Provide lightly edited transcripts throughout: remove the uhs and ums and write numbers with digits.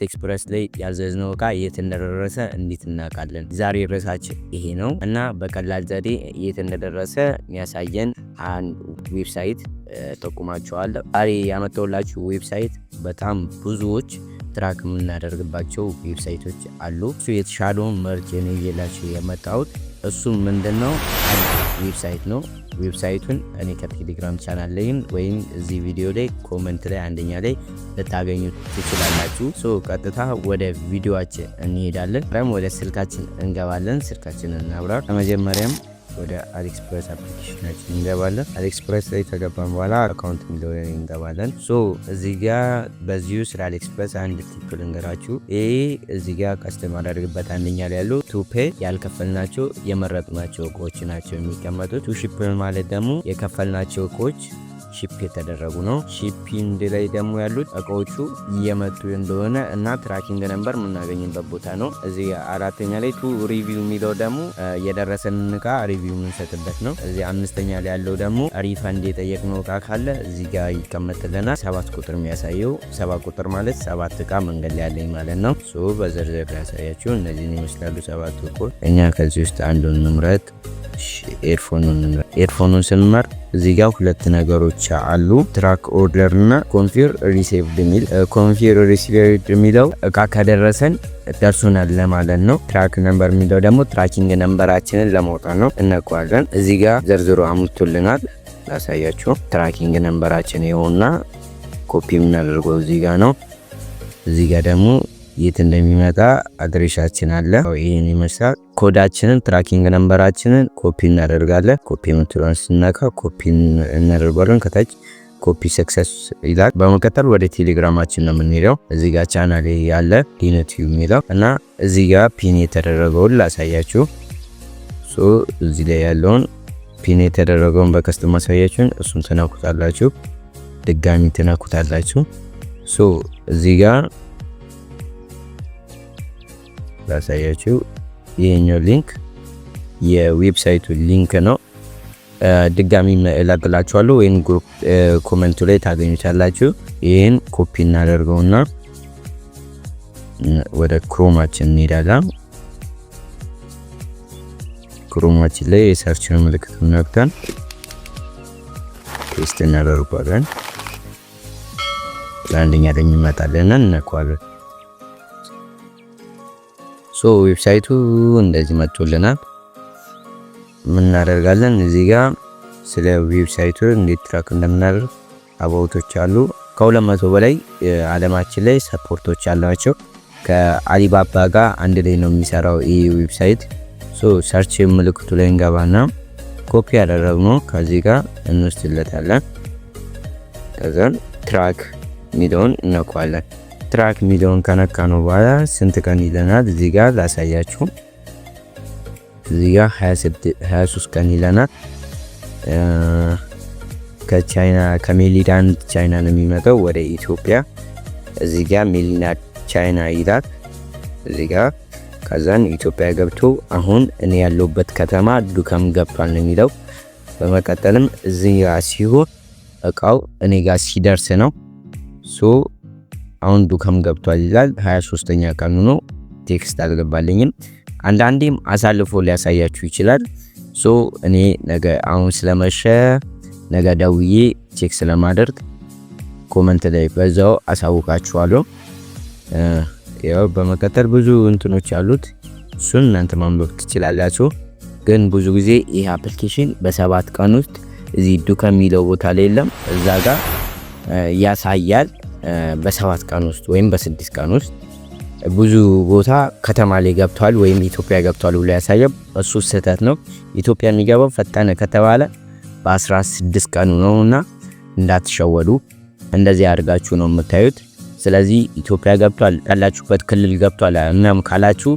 ኤክስፕረስ ላይ ያዘዝነው እቃ የት እንደደረሰ እንዴት እናውቃለን? ዛሬ ርዕሳችን ይሄ ነው እና በቀላል ዘዴ የት እንደደረሰ የሚያሳየን አንድ ዌብሳይት ጠቁማቸዋለሁ። ዛሬ ያመጣሁላችሁ ዌብሳይት በጣም ብዙዎች ትራክ የምናደርግባቸው ዌብሳይቶች አሉ። እሱ የተሻለውን መርጅ ነው ይዤላችሁ የመጣሁት። እሱ ምንድነው? ዌብሳይት ነው። ዌብሳይቱን እኔ ከቴሌግራም ቻናል ላይ ወይም እዚህ ቪዲዮ ላይ ኮሜንት ላይ አንደኛ ላይ ልታገኙት ትችላላችሁ። ቀጥታ ወደ ቪዲዮአችን እንሄዳለን። ወደ ስልካችን እንገባለን። ስልካችንን እናብራ። ከመጀመሪያም ወደ አሊኤክስፕረስ አፕሊኬሽናችን እንገባለን። አሊኤክስፕረስ ላይ ተገባን በኋላ አካውንት የሚለው ላይ እንገባለን። እዚህ ጋር በዚሁ ስለ አሊኤክስፕረስ አንድ ቲፕ ልንገራችሁ። ይሄ እዚህ ጋር ከስተመር አድርግበት አንደኛ ላይ ያለው ቱ ፔ ያልከፈልናቸው የመረጥናቸው እቃዎች ናቸው የሚቀመጡት። ቱ ሺፕ ማለት ደግሞ የከፈልናቸው እቃዎች ሺፕ የተደረጉ ነው። ሺፒንግ ላይ ደግሞ ያሉት እቃዎቹ እየመጡ እንደሆነ እና ትራኪንግ ነምበር የምናገኝበት ቦታ ነው። እዚህ አራተኛ ላይ ቱ ሪቪው የሚለው ደግሞ የደረሰንን እቃ ሪቪው የምንሰጥበት ነው። እዚህ አምስተኛ ላይ ያለው ደግሞ ሪፈንድ የጠየቅነው እቃ ካለ እዚህ ጋር ይቀመጥልናል። 7 ቁጥር የሚያሳየው 7 ቁጥር ማለት 7 እቃ መንገድ ላይ ያለኝ ማለት ነው። በዝርዝር ያሳያችሁ እነዚህን ይመስላሉ 7 ቁጥር። እኛ ከዚህ ውስጥ አንዱን እንምረጥ። ኤርፎኑን ስንመርጥ እዚህ ጋር ሁለት ነገሮች አሉ። ትራክ ኦርደር እና ኮንፊር ሪሲቭድ የሚል። ኮንፊር ሪሲቭድ የሚለው እቃ ከደረሰን ደርሶናል ለማለት ነው። ትራክ ነምበር የሚለው ደግሞ ትራኪንግ ነምበራችንን ለማውጣት ነው። እነቋለን። እዚህ ጋር ዘርዝሮ አሙቶልናል። ላሳያችሁ። ትራኪንግ ነምበራችን ይኸውና፣ ኮፒ የምናደርገው እዚህ ጋር ነው። እዚህ ጋር ደግሞ የት እንደሚመጣ አድሬሻችን አለ። ይህን ይመስላል። ኮዳችንን ትራኪንግ ነምበራችንን ኮፒ እናደርጋለን። ኮፒ የምትለውን ስነካ ኮፒ እናደርጋለን። ከታች ኮፒ ሰክሰስ ይላል። በመቀጠል ወደ ቴሌግራማችን ነው የምንሄደው። እዚህ ጋር ቻናል ያለ ዲነቲዩ የሚለው እና እዚህ ጋር ፒን የተደረገውን ላሳያችሁ። እዚህ ላይ ያለውን ፒን የተደረገውን በከስተም ማሳያችሁን እሱን ትነኩታላችሁ። ድጋሚ ትነኩታላችሁ። እዚህ ጋር ላሳያችሁ። ይሄኛው ሊንክ የዌብሳይቱ ሊንክ ነው። ድጋሚ እላክላችኋለሁ ወይም ግሩፕ ኮሜንቱ ላይ ታገኙታላችሁ። ይሄን ኮፒ እናደርገውና ወደ ክሮማችን እንሄዳለን። ክሮማችን ላይ የሰርች ምልክት ነክተን ፔስት እናደርጋለን። ለአንደኛ ላይ ይመጣልና እንነካዋለን። ዌብሳይቱ እንደዚህ መጥቶልናል። ምን እናደርጋለን? እዚህ ጋር ስለ ዌብሳይቱ እንዴት ትራክ እንደምናደርግ አባውቶች አሉ። ከ200 በላይ ዓለማችን ላይ ሰፖርቶች አሏቸው። ከአሊባባ ጋር አንድ ላይ ነው የሚሰራው ይህ ዌብሳይት። ሰርች ምልክቱ ላይ እንገባና ኮፒ ያደረግነው ከዚህ ጋር እንወስድለታለን። ከዛን ትራክ ሚሊዮን እንነካዋለን። ትራክ ሚሊዮን ከነካ ነው በኋላ ስንት ቀን ይለናል። እዚህ ጋር ላሳያችሁ። እዚህ ጋር 23 ቀን ይለናል። ከቻይና ከሜሪላንድ ቻይና ነው የሚመጣው ወደ ኢትዮጵያ። እዚህ ጋር ሜሪላንድ ቻይና ይላል። እዚህ ጋር ከዛን ኢትዮጵያ ገብቶ አሁን እኔ ያለሁበት ከተማ ዱከም ገብቷል ነው የሚለው። በመቀጠልም እዚህ ጋር ሲሆን እቃው እኔ ጋር ሲደርስ ነው። አሁን ዱከም ገብቷል ይላል። 23ኛ ቀኑ ነው። ቴክስት አልገባልኝም። አንዳንዴም አሳልፎ ሊያሳያችሁ ይችላል። እኔ ነገ አሁን ስለመሸ ነገ ደውዬ ቼክ ስለማደርግ ኮሜንት ላይ በዛው አሳውቃችኋለሁ። ያው በመቀጠል ብዙ እንትኖች አሉት። እሱን እናንተ ማንበብ ትችላላችሁ። ግን ብዙ ጊዜ ይህ አፕሊኬሽን በ7 ቀን ውስጥ እዚህ ዱከም የሚለው ቦታ ላይ የለም፣ እዛ ጋር ያሳያል። በ7 ቀን ውስጥ ወይም በ6 ቀን ውስጥ ብዙ ቦታ ከተማ ላይ ገብቷል ወይም ኢትዮጵያ ገብቷል ብሎ ያሳያል። እሱ ስህተት ነው። ኢትዮጵያ የሚገባው ፈጠነ ከተባለ በ16 ቀኑ ነውና እንዳትሸወዱ። እንደዚህ አድርጋችሁ ነው የምታዩት። ስለዚህ ኢትዮጵያ ገብቷል ያላችሁበት ክልል ገብቷል እናም ካላችሁ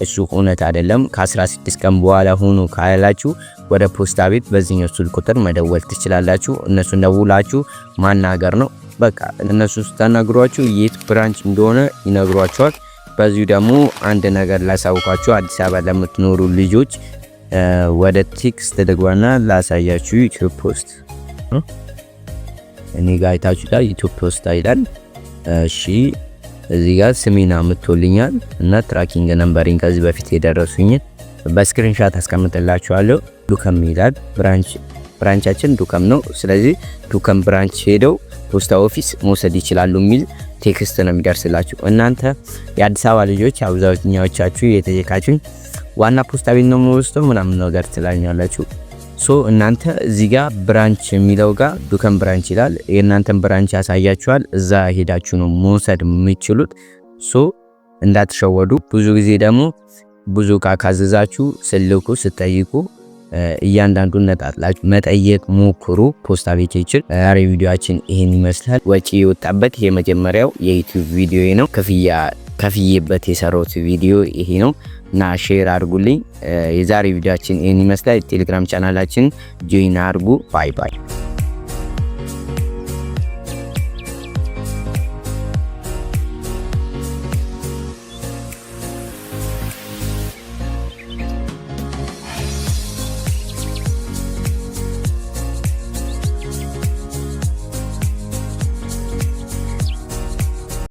እሱ እውነት አይደለም። ከ16 ቀን በኋላ ሆኖ ካላችሁ ወደ ፖስታ ቤት በዚህኛው ስልክ ቁጥር መደወል ትችላላችሁ። እነሱን ደውላችሁ ማናገር ነው። በቃ እነሱ ስታናግሯችሁ የት ብራንች እንደሆነ ይነግሯችኋል። በዚሁ ደግሞ አንድ ነገር ላሳውቃችሁ። አዲስ አበባ ለምትኖሩ ልጆች ወደ ቴክስት ልግባና ላሳያችሁ። ዩቲዩብ ፖስት እኔ ጋር አይታችሁታል። ዩቲዩብ ፖስት ይላል። እሺ እዚህ ጋር ስሜን አምጥቶልኛል እና ትራኪንግ ነምበሪን ከዚህ በፊት የደረሱኝ በስክሪንሻት አስቀምጥላችኋለሁ። ዱከም ይላል ብራንቻችን ዱከም ነው። ስለዚህ ዱከም ብራንች ሄደው ፖስታ ኦፊስ መውሰድ ይችላሉ የሚል ቴክስት ነው የሚደርስላችሁ። እናንተ የአዲስ አበባ ልጆች አብዛኛዎቻችሁ የተየካችሁኝ ዋና ፖስታ ቤት ነው የምወስደው ምናምን ነገር ትላኛላችሁ። ሶ እናንተ እዚህ ጋር ብራንች የሚለው ጋር ዱከም ብራንች ይላል። የእናንተን ብራንች ያሳያችኋል። እዛ ሄዳችሁ ነው መውሰድ የምትችሉት። ሶ እንዳትሸወዱ። ብዙ ጊዜ ደግሞ ብዙ እቃ ካዘዛችሁ ስልኩ ስጠይቁ እያንዳንዱን ነጣጥላችሁ መጠየቅ ሞክሩ። ፖስታ ቤቶችን ዛሬ ቪዲዮአችን ይሄን ይመስላል። ወጪ የወጣበት የመጀመሪያው የዩቲዩብ ቪዲዮ ነው። ከፍዬበት የሰራሁት ቪዲዮ ይሄ ነው እና ሼር አድርጉልኝ። የዛሬ ቪዲዮአችን ይሄን ይመስላል። ቴሌግራም ቻናላችን ጆይን አድርጉ። ባይ ባይ።